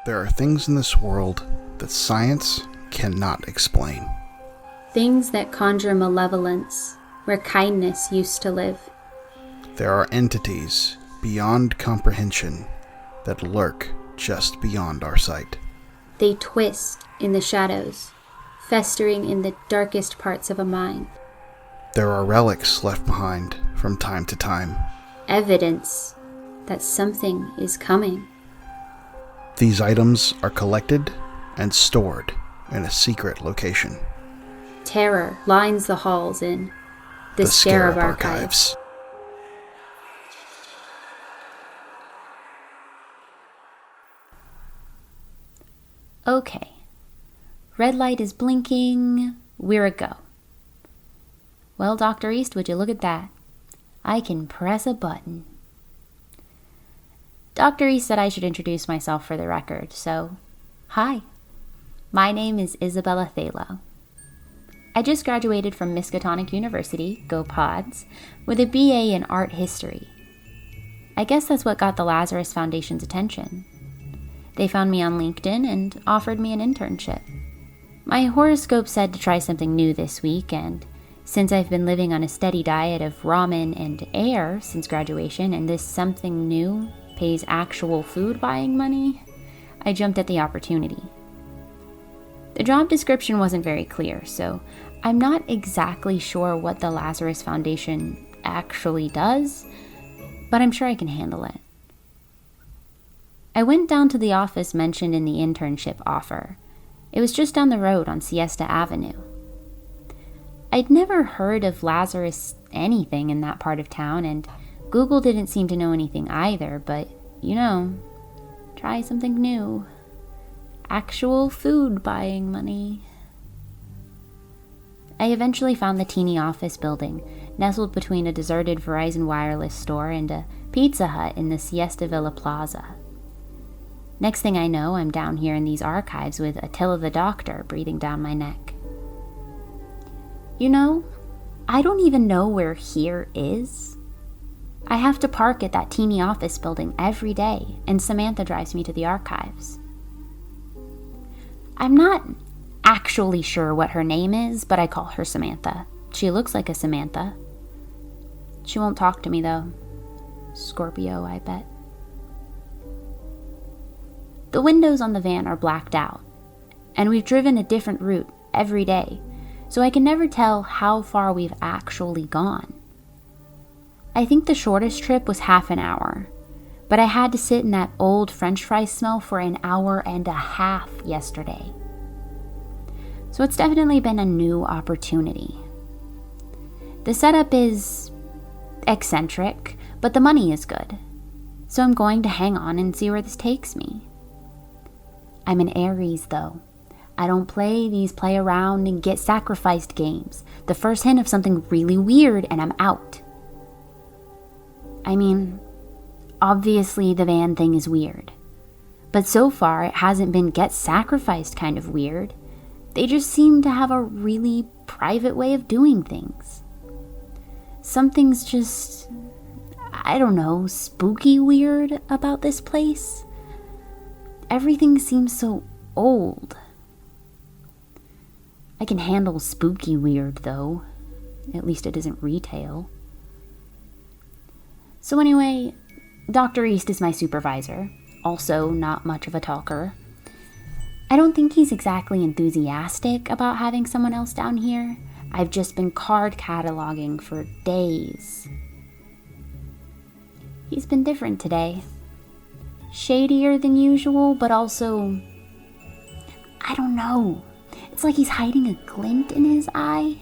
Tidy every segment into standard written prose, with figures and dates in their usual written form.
There are things in this world that science cannot explain. Things that conjure malevolence, where kindness used to live. There are entities beyond comprehension that lurk just beyond our sight. They twist in the shadows, festering in the darkest parts of a mind. There are relics left behind from time to time. Evidence that something is coming. These items are collected and stored in a secret location. Terror lines the halls in the Scarab archives. Okay. Red light is blinking. We're a go. Well, Dr. East, would you look at that? I can press a button. Dr. East said I should introduce myself for the record, so hi. My name is Isabella Thalo. I just graduated from Miskatonic University, go Pods, with a BA in art history. I guess that's what got the Lazarus Foundation's attention. They found me on LinkedIn and offered me an internship. My horoscope said to try something new this week, and since I've been living on a steady diet of ramen and air since graduation, and this something new pays actual food buying money, I jumped at the opportunity. The job description wasn't very clear, so I'm not exactly sure what the Lazarus Foundation actually does, but I'm sure I can handle it. I went down to the office mentioned in the internship offer. It was just down the road on Siesta Avenue. I'd never heard of Lazarus anything in that part of town, and Google didn't seem to know anything either, but, try something new. Actual food buying money. I eventually found the teeny office building, nestled between a deserted Verizon wireless store and a Pizza Hut in the Siesta Villa Plaza. Next thing I know, I'm down here in these archives with Attila the Doctor breathing down my neck. I don't even know where here is. I have to park at that teeny office building every day, and Samantha drives me to the archives. I'm not actually sure what her name is, but I call her Samantha. She looks like a Samantha. She won't talk to me, though. Scorpio, I bet. The windows on the van are blacked out, and we've driven a different route every day, so I can never tell how far we've actually gone. I think the shortest trip was half an hour, but I had to sit in that old French fry smell for an hour and a half yesterday. So it's definitely been a new opportunity. The setup is eccentric, but the money is good, so I'm going to hang on and see where this takes me. I'm an Aries, though. I don't play these play around and get sacrificed games. The first hint of something really weird and I'm out. I mean, obviously the van thing is weird. But so far it hasn't been get sacrificed kind of weird. They just seem to have a really private way of doing things. Something's just, spooky weird about this place. Everything seems so old. I can handle spooky weird, though. At least it isn't retail. So anyway, Dr. East is my supervisor. Also not much of a talker. I don't think he's exactly enthusiastic about having someone else down here. I've just been card cataloging for days. He's been different today. Shadier than usual, but also, I don't know. It's like he's hiding a glint in his eye.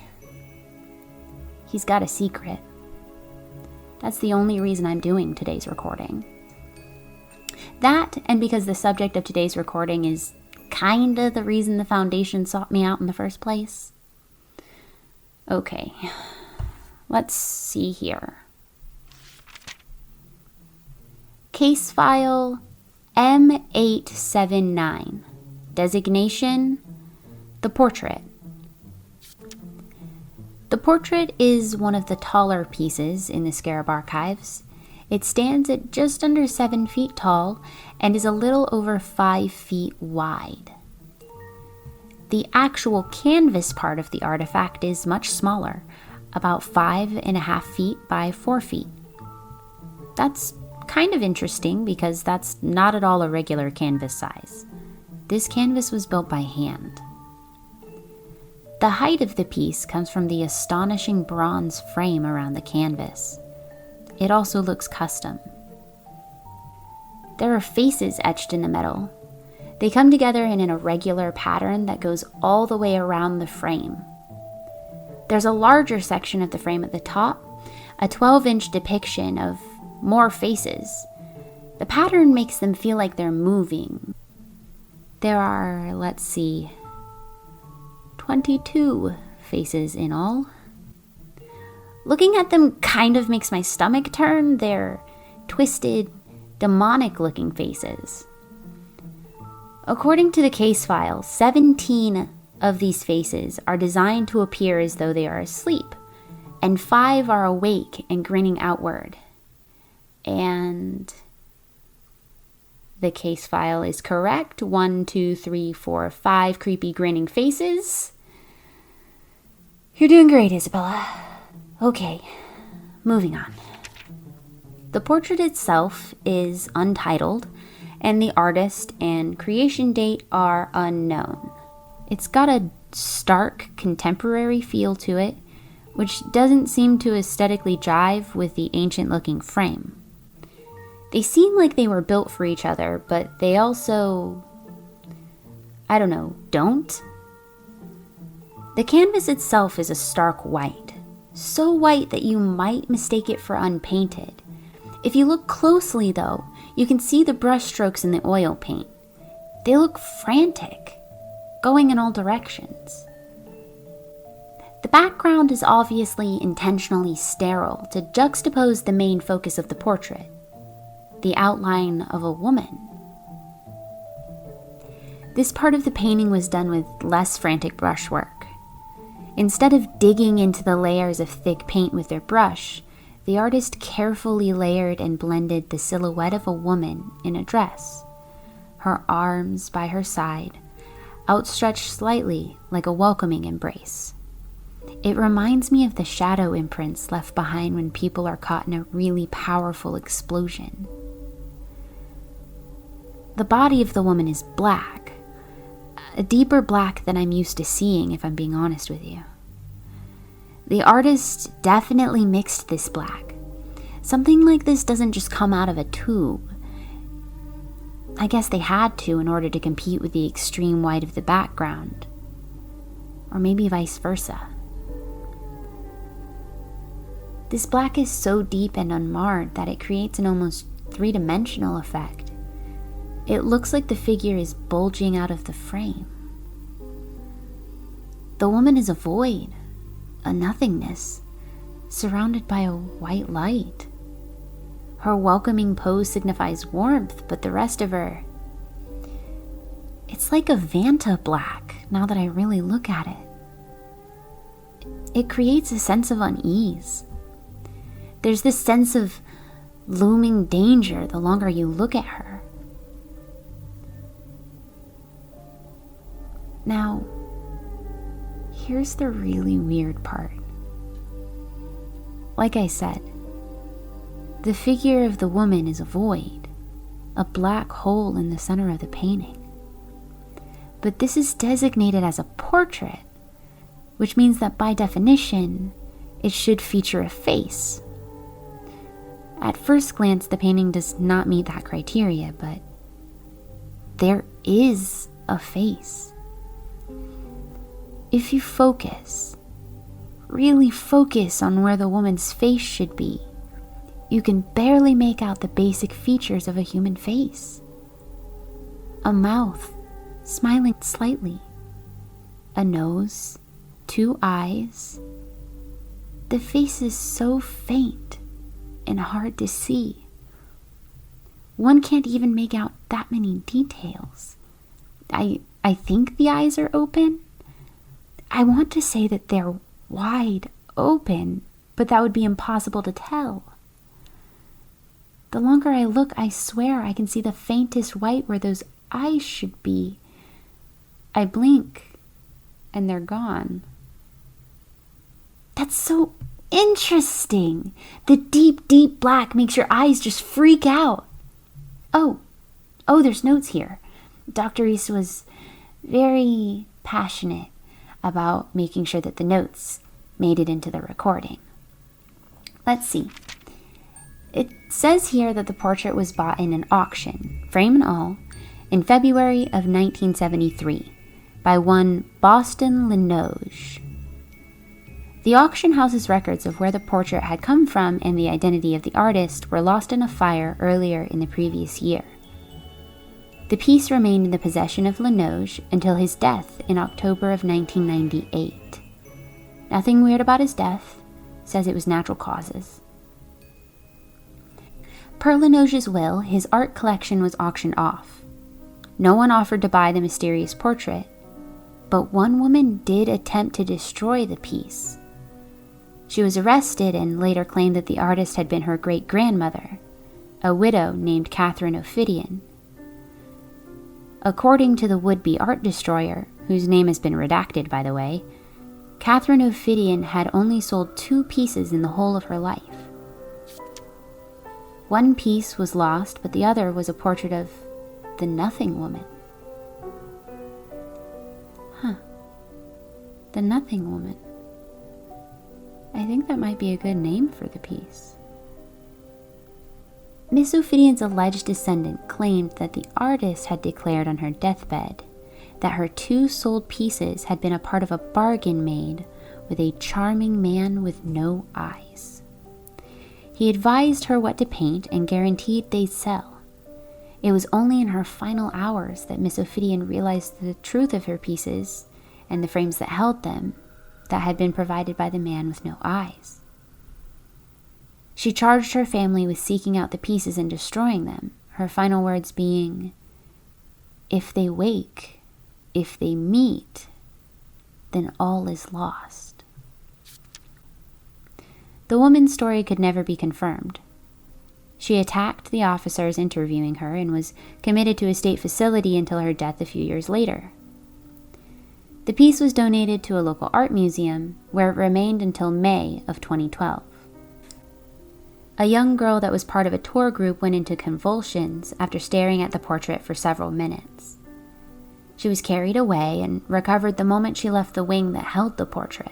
He's got a secret. That's the only reason I'm doing today's recording. That, and because the subject of today's recording is kinda the reason the Foundation sought me out in the first place. Okay, let's see here. Case file M879. Designation, the portrait. The portrait is one of the taller pieces in the Scarab archives. It stands at just under 7 feet tall and is a little over 5 feet wide. The actual canvas part of the artifact is much smaller, about 5.5 feet by 4 feet. That's kind of interesting because that's not at all a regular canvas size. This canvas was built by hand. The height of the piece comes from the astonishing bronze frame around the canvas. It also looks custom. There are faces etched in the metal. They come together in an irregular pattern that goes all the way around the frame. There's a larger section of the frame at the top, a 12-inch depiction of more faces. The pattern makes them feel like they're moving. There are, 22 faces in all. Looking at them kind of makes my stomach turn. They're twisted, demonic-looking faces. According to the case file, 17 of these faces are designed to appear as though they are asleep, and 5 are awake and grinning outward. And the case file is correct. 1, 2, 3, 4, 5 creepy grinning faces. You're doing great, Isabella. Okay, moving on. The portrait itself is untitled, and the artist and creation date are unknown. It's got a stark contemporary feel to it, which doesn't seem to aesthetically jive with the ancient-looking frame. They seem like they were built for each other, but they also, don't? The canvas itself is a stark white, so white that you might mistake it for unpainted. If you look closely, though, you can see the brush strokes in the oil paint. They look frantic, going in all directions. The background is obviously intentionally sterile to juxtapose the main focus of the portrait, the outline of a woman. This part of the painting was done with less frantic brushwork. Instead of digging into the layers of thick paint with their brush, the artist carefully layered and blended the silhouette of a woman in a dress, her arms by her side, outstretched slightly like a welcoming embrace. It reminds me of the shadow imprints left behind when people are caught in a really powerful explosion. The body of the woman is black, a deeper black than I'm used to seeing, if I'm being honest with you. The artist definitely mixed this black. Something like this doesn't just come out of a tube. I guess they had to in order to compete with the extreme white of the background. Or maybe vice versa. This black is so deep and unmarred that it creates an almost three-dimensional effect. It looks like the figure is bulging out of the frame. The woman is a void, a nothingness, surrounded by a white light. Her welcoming pose signifies warmth, but the rest of her, it's like a Vanta black, now that I really look at it. It creates a sense of unease. There's this sense of looming danger the longer you look at her. Now, here's the really weird part. Like I said, the figure of the woman is a void, a black hole in the center of the painting. But this is designated as a portrait, which means that by definition, it should feature a face. At first glance, the painting does not meet that criteria, but there is a face. If you focus, really focus on where the woman's face should be, you can barely make out the basic features of a human face. A mouth, smiling slightly. A nose, 2 eyes. The face is so faint and hard to see. One can't even make out that many details. I think the eyes are open. I want to say that they're wide open, but that would be impossible to tell. The longer I look, I swear I can see the faintest white where those eyes should be. I blink, and they're gone. That's so interesting. The deep, deep black makes your eyes just freak out. Oh, there's notes here. Dr. Reese was very passionate about making sure that the notes made it into the recording. Let's see. It says here that the portrait was bought in an auction, frame and all, in February of 1973 by one Boston Linoge. The auction house's records of where the portrait had come from and the identity of the artist were lost in a fire earlier in the previous year. The piece remained in the possession of Linoge until his death in October of 1998. Nothing weird about his death. Says it was natural causes. Per Linoge's will, his art collection was auctioned off. No one offered to buy the mysterious portrait, but one woman did attempt to destroy the piece. She was arrested and later claimed that the artist had been her great-grandmother, a widow named Catherine Ophidian. According to the would-be art destroyer, whose name has been redacted by the way, Catherine Ophidian had only sold 2 pieces in the whole of her life. One piece was lost, but the other was a portrait of the Nothing Woman. The Nothing Woman. I think that might be a good name for the piece. Miss Ophidian's alleged descendant claimed that the artist had declared on her deathbed that her 2 sold pieces had been a part of a bargain made with a charming man with no eyes. He advised her what to paint and guaranteed they'd sell. It was only in her final hours that Miss Ophidian realized the truth of her pieces and the frames that held them that had been provided by the man with no eyes. She charged her family with seeking out the pieces and destroying them, her final words being, "If they wake, if they meet, then all is lost." The woman's story could never be confirmed. She attacked the officers interviewing her and was committed to a state facility until her death a few years later. The piece was donated to a local art museum, where it remained until May of 2012. A young girl that was part of a tour group went into convulsions after staring at the portrait for several minutes. She was carried away and recovered the moment she left the wing that held the portrait.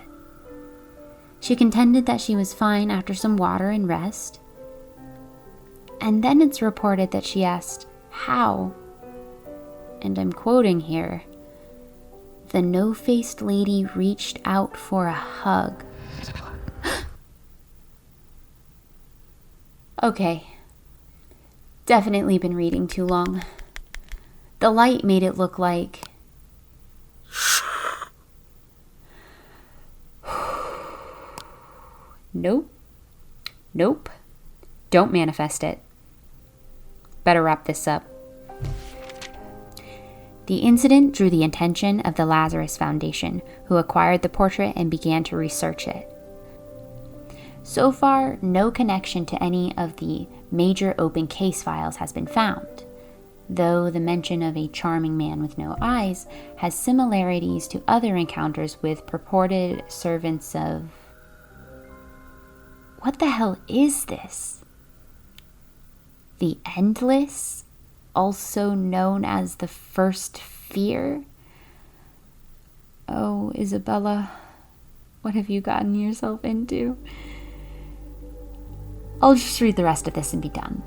She contended that she was fine after some water and rest. And then it's reported that she asked how, and I'm quoting here, "The no-faced lady reached out for a hug." Okay, definitely been reading too long. The light made it look like... Nope. Don't manifest it. Better wrap this up. The incident drew the attention of the Lazarus Foundation, who acquired the portrait and began to research it. So far, no connection to any of the major open case files has been found, though the mention of a charming man with no eyes has similarities to other encounters with purported servants of... What the hell is this? The Endless, also known as the First Fear? Oh, Isabella, what have you gotten yourself into? I'll just read the rest of this and be done.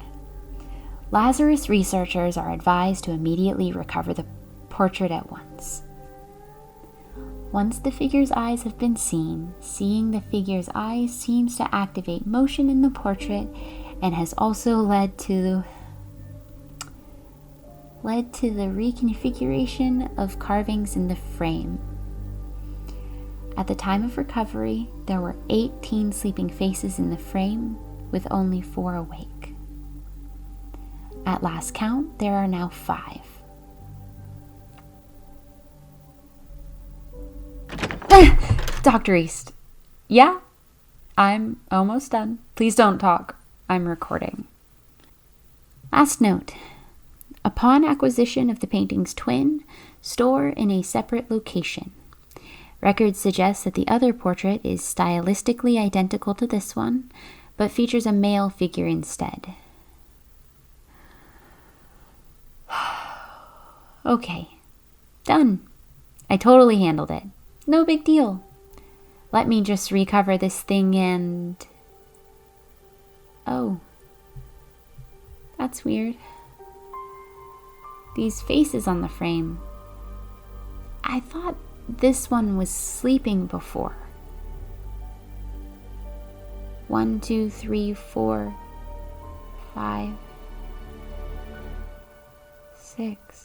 Lazarus researchers are advised to immediately recover the portrait at once. Once the figure's eyes have been seen, seeing the figure's eyes seems to activate motion in the portrait and has also led to the reconfiguration of carvings in the frame. At the time of recovery, there were 18 sleeping faces in the frame, with only 4 awake. At last count, there are now 5. Dr. East. Yeah, I'm almost done. Please don't talk. I'm recording. Last note. Upon acquisition of the painting's twin, store in a separate location. Records suggest that the other portrait is stylistically identical to this one, but features a male figure instead. Okay, done. I totally handled it. No big deal. Let me just recover this thing and... Oh. That's weird. These faces on the frame. I thought this one was sleeping before. 1, 2, 3, 4, 5, 6.